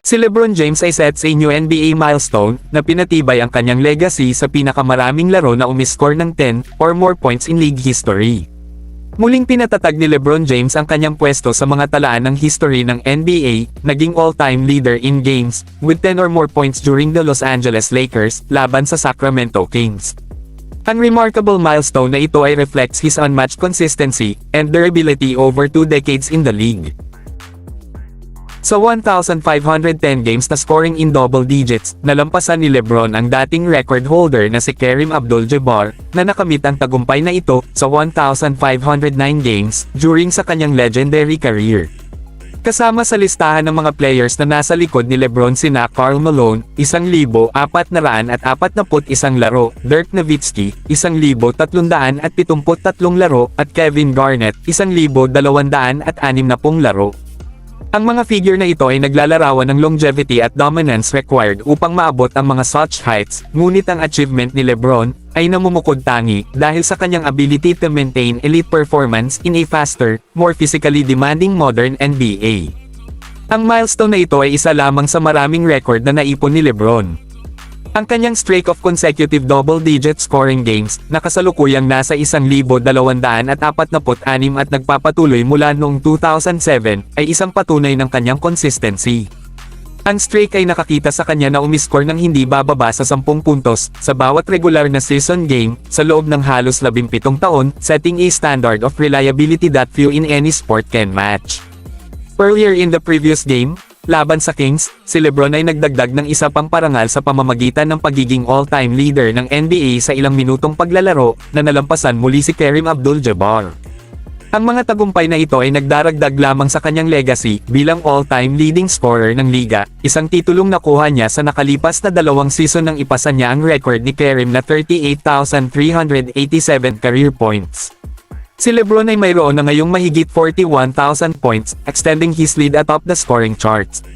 Si LeBron James ay set sa new NBA milestone na pinatibay ang kanyang legacy sa pinakamaraming laro na umiscore ng 10 or more points in league history. Muling pinatatag ni LeBron James ang kanyang pwesto sa mga talaan ng history ng NBA, naging all-time leader in games, with 10 or more points during the Los Angeles Lakers laban sa Sacramento Kings. Ang remarkable milestone na ito ay reflects his unmatched consistency and durability over 2 decades in the league. Sa 1,510 games na scoring in double digits, nalampasan ni LeBron ang dating record holder na si Kareem Abdul-Jabbar, na nakamit ang tagumpay na ito sa 1,509 games during sa kanyang legendary career. Kasama sa listahan ng mga players na nasa likod ni LeBron sina Karl Malone, 1,441 laro, Dirk Nowitzki, 1,373 laro, at Kevin Garnett, 1,260 laro. Ang mga figure na ito ay naglalarawan ng longevity at dominance required upang maabot ang mga such heights, ngunit ang achievement ni LeBron ay namumukod tangi dahil sa kanyang ability to maintain elite performance in a faster, more physically demanding modern NBA. Ang milestone na ito ay isa lamang sa maraming record na naipon ni LeBron. Ang kanyang streak of consecutive double-digit scoring games, na kasalukuyang nasa 1,246 at nagpapatuloy mula noong 2007, ay isang patunay ng kanyang consistency. Ang streak ay nakakita sa kanya na umiscore ng hindi bababa sa 10 puntos sa bawat regular na season game sa loob ng halos 17 taon, setting a standard of reliability that few in any sport can match. Earlier in the previous game, laban sa Kings, si LeBron ay nagdagdag ng isa pang parangal sa pamamagitan ng pagiging all-time leader ng NBA sa ilang minutong paglalaro, na nalampasan muli si Kareem Abdul-Jabbar. Ang mga tagumpay na ito ay nagdaragdag lamang sa kanyang legacy bilang all-time leading scorer ng liga, isang titulong nakuha niya sa nakalipas na 2 season nang ipasa niya ang record ni Kareem na 38,387 career points. Si LeBron ay mayroon na ngayong mahigit 41,000 points, extending his lead atop the scoring charts.